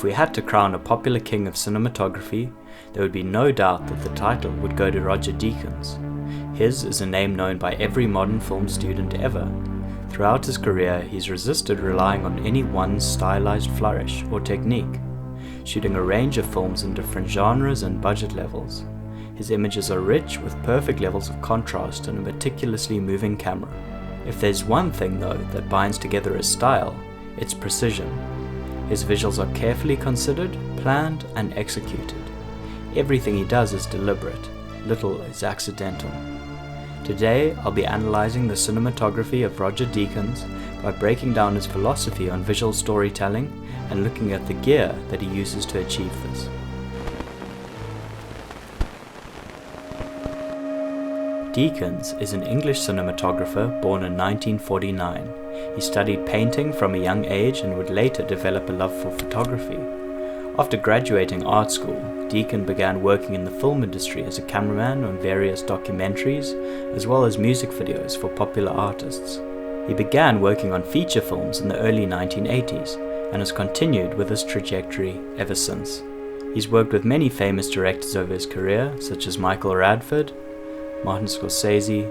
If we had to crown a popular king of cinematography, there would be no doubt that the title would go to Roger Deakins. His is a name known by every modern film student ever. Throughout his career, he's resisted relying on any one stylized flourish or technique, shooting a range of films in different genres and budget levels. His images are rich with perfect levels of contrast and a meticulously moving camera. If there's one thing though that binds together his style, it's precision. His visuals are carefully considered, planned, and executed. Everything he does is deliberate, little is accidental. Today, I'll be analysing the cinematography of Roger Deakins by breaking down his philosophy on visual storytelling and looking at the gear that he uses to achieve this. Deakins is an English cinematographer born in 1949. He studied painting from a young age and would later develop a love for photography. After graduating art school, Deakins began working in the film industry as a cameraman on various documentaries, as well as music videos for popular artists. He began working on feature films in the early 1980s, and has continued with this trajectory ever since. He's worked with many famous directors over his career, such as Michael Radford, Martin Scorsese,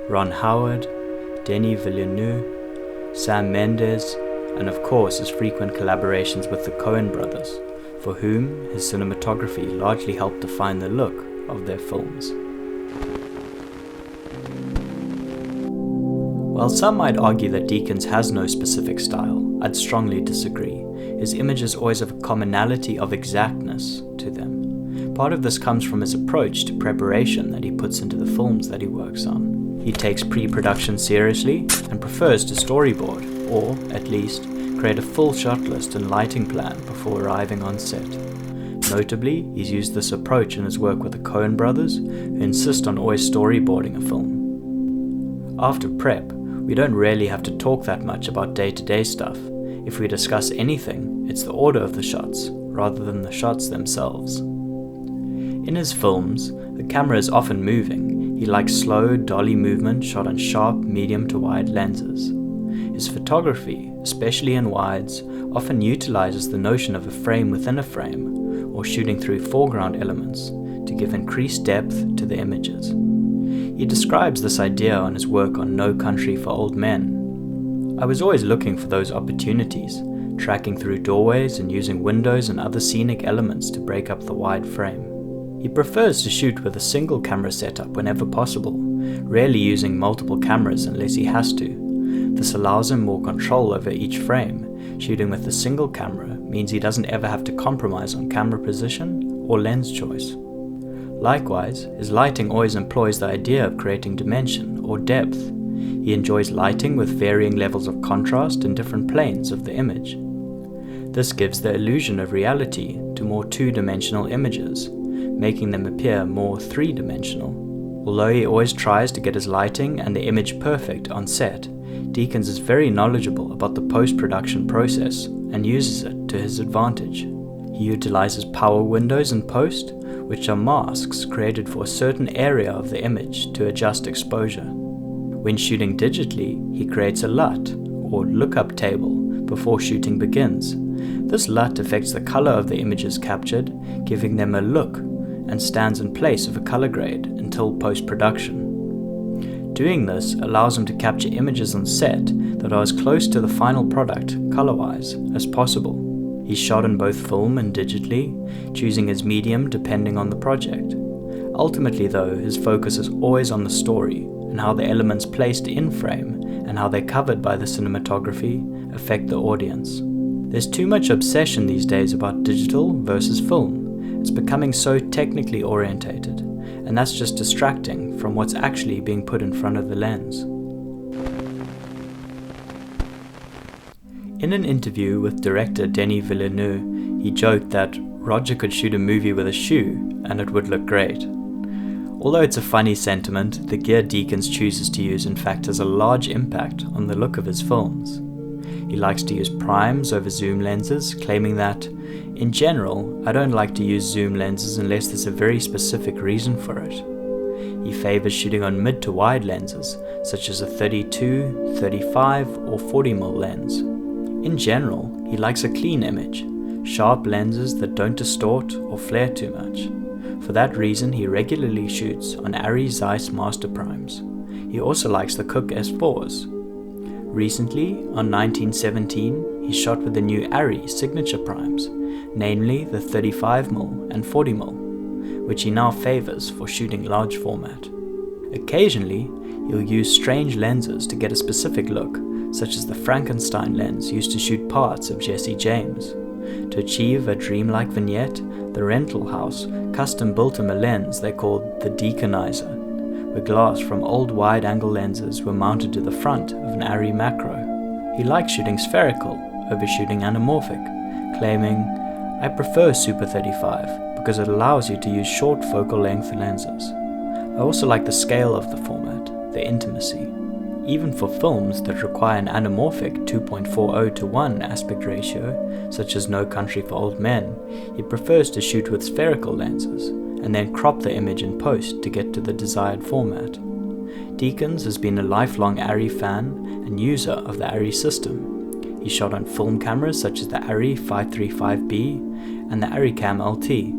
Ron Howard, Denis Villeneuve, Sam Mendes, and of course his frequent collaborations with the Coen brothers, for whom his cinematography largely helped define the look of their films. While some might argue that Deakins has no specific style, I'd strongly disagree. His images always have a commonality of exactness to them. Part of this comes from his approach to preparation that he puts into the films that he works on. He takes pre-production seriously and prefers to storyboard, or, at least, create a full shot list and lighting plan before arriving on set. Notably, he's used this approach in his work with the Coen brothers, who insist on always storyboarding a film. After prep, we don't really have to talk that much about day-to-day stuff. If we discuss anything, it's the order of the shots, rather than the shots themselves. In his films, the camera is often moving. He likes slow, dolly movement shot on sharp, medium to wide lenses. His photography, especially in wides, often utilizes the notion of a frame within a frame, or shooting through foreground elements, to give increased depth to the images. He describes this idea on his work on No Country for Old Men. I was always looking for those opportunities, tracking through doorways and using windows and other scenic elements to break up the wide frame. He prefers to shoot with a single camera setup whenever possible, rarely using multiple cameras unless he has to. This allows him more control over each frame. Shooting with a single camera means he doesn't ever have to compromise on camera position or lens choice. Likewise, his lighting always employs the idea of creating dimension or depth. He enjoys lighting with varying levels of contrast in different planes of the image. This gives the illusion of reality to more two-dimensional images, making them appear more three-dimensional. Although he always tries to get his lighting and the image perfect on set, Deakins is very knowledgeable about the post-production process and uses it to his advantage. He utilizes power windows in post, which are masks created for a certain area of the image to adjust exposure. When shooting digitally, he creates a LUT, or lookup table, before shooting begins. This LUT affects the color of the images captured, giving them a look, and stands in place of a color grade until post-production. Doing this allows him to capture images on set that are as close to the final product, color-wise, as possible. He's shot in both film and digitally, choosing his medium depending on the project. Ultimately though, his focus is always on the story, and how the elements placed in frame and how they're covered by the cinematography affect the audience. There's too much obsession these days about digital versus film. It's becoming so technically orientated, and that's just distracting from what's actually being put in front of the lens. In an interview with director Denis Villeneuve, he joked that Roger could shoot a movie with a shoe and it would look great. Although it's a funny sentiment, the gear Deakins chooses to use in fact has a large impact on the look of his films. He likes to use primes over zoom lenses, claiming that, in general, I don't like to use zoom lenses unless there's a very specific reason for it. He favors shooting on mid to wide lenses, such as a 32, 35 or 40mm lens. In general, he likes a clean image, sharp lenses that don't distort or flare too much. For that reason, he regularly shoots on Arri Zeiss Master Primes. He also likes the Cooke S4s. Recently, on 1917, he shot with the new Arri signature primes, namely the 35mm and 40mm, which he now favors for shooting large format. Occasionally, he'll use strange lenses to get a specific look, such as the Frankenstein lens used to shoot parts of Jesse James. To achieve a dreamlike vignette, the rental house custom built him a lens they called the Deakinizer, where glass from old wide-angle lenses were mounted to the front of an Arri macro. He likes shooting spherical over shooting anamorphic, claiming, "I prefer Super 35 because it allows you to use short focal length lenses. I also like the scale of the format, the intimacy. Even for films that require an anamorphic 2.40:1 aspect ratio, such as No Country for Old Men, he prefers to shoot with spherical lenses, and then crop the image in post to get to the desired format." Deakins has been a lifelong Arri fan and user of the Arri system. He shot on film cameras such as the Arri 535B and the ArriCam LT.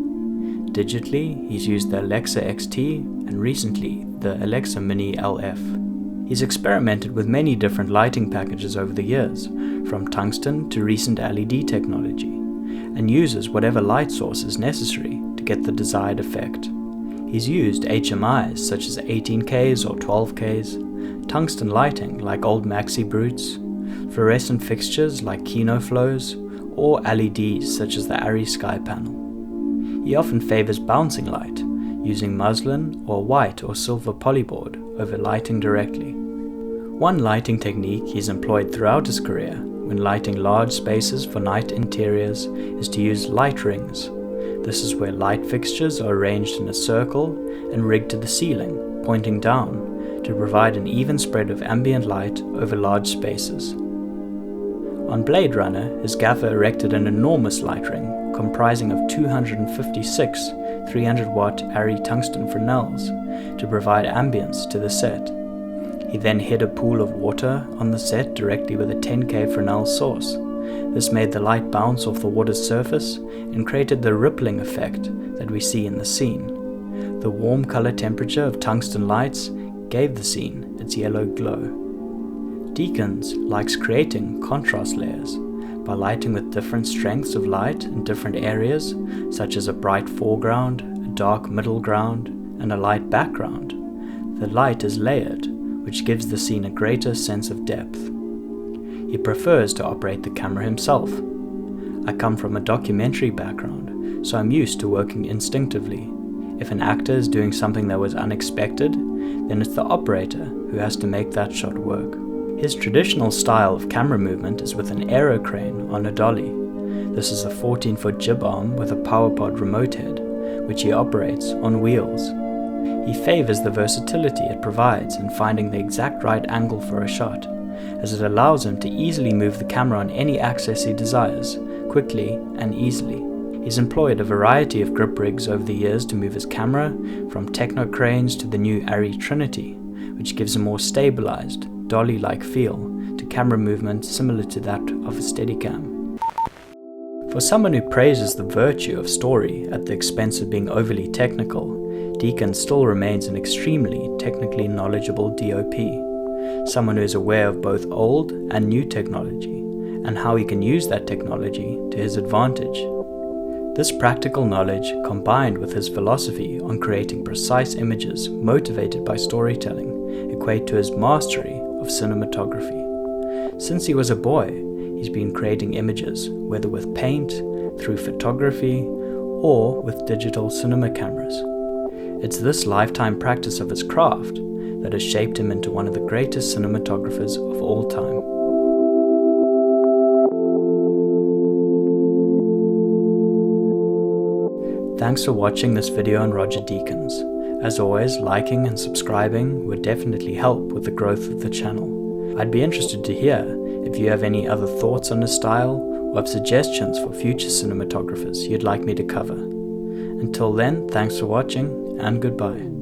Digitally, he's used the Alexa XT and recently the Alexa Mini LF. He's experimented with many different lighting packages over the years, from tungsten to recent LED technology, and uses whatever light source is necessary to get the desired effect. He's used HMIs such as 18Ks or 12Ks, tungsten lighting like old Maxi Brutes, fluorescent fixtures like Kino Flows, or LEDs such as the Arri Sky Panel. He often favors bouncing light, using muslin or white or silver polyboard over lighting directly. One lighting technique he's employed throughout his career when lighting large spaces for night interiors is to use light rings. This is where light fixtures are arranged in a circle and rigged to the ceiling, pointing down, to provide an even spread of ambient light over large spaces. On Blade Runner, his gaffer erected an enormous light ring comprising of 256 300-watt Arri tungsten Fresnels to provide ambience to the set. He then hid a pool of water on the set directly with a 10K Fresnel source. This made the light bounce off the water's surface and created the rippling effect that we see in the scene. The warm color temperature of tungsten lights gave the scene its yellow glow. Deakins likes creating contrast layers by lighting with different strengths of light in different areas, such as a bright foreground, a dark middle ground, and a light background. The light is layered, which gives the scene a greater sense of depth. He prefers to operate the camera himself. I come from a documentary background, so I'm used to working instinctively. If an actor is doing something that was unexpected, then it's the operator who has to make that shot work. His traditional style of camera movement is with an aero crane on a dolly. This is a 14-foot jib arm with a PowerPod remote head, which he operates on wheels. He favors the versatility it provides in finding the exact right angle for a shot, as it allows him to easily move the camera on any axis he desires, quickly and easily. He's employed a variety of grip rigs over the years to move his camera, from techno cranes to the new Arri Trinity, which gives a more stabilized, dolly-like feel to camera movement similar to that of a Steadicam. For someone who praises the virtue of story at the expense of being overly technical, Deakins still remains an extremely technically knowledgeable DOP, someone who is aware of both old and new technology, and how he can use that technology to his advantage. This practical knowledge, combined with his philosophy on creating precise images motivated by storytelling, equate to his mastery of cinematography. Since he was a boy, he's been creating images, whether with paint, through photography, or with digital cinema cameras. It's this lifetime practice of his craft that has shaped him into one of the greatest cinematographers of all time. Thanks for watching this video on Roger Deakins. As always, liking and subscribing would definitely help with the growth of the channel. I'd be interested to hear if you have any other thoughts on his style or have suggestions for future cinematographers you'd like me to cover. Until then, thanks for watching and goodbye.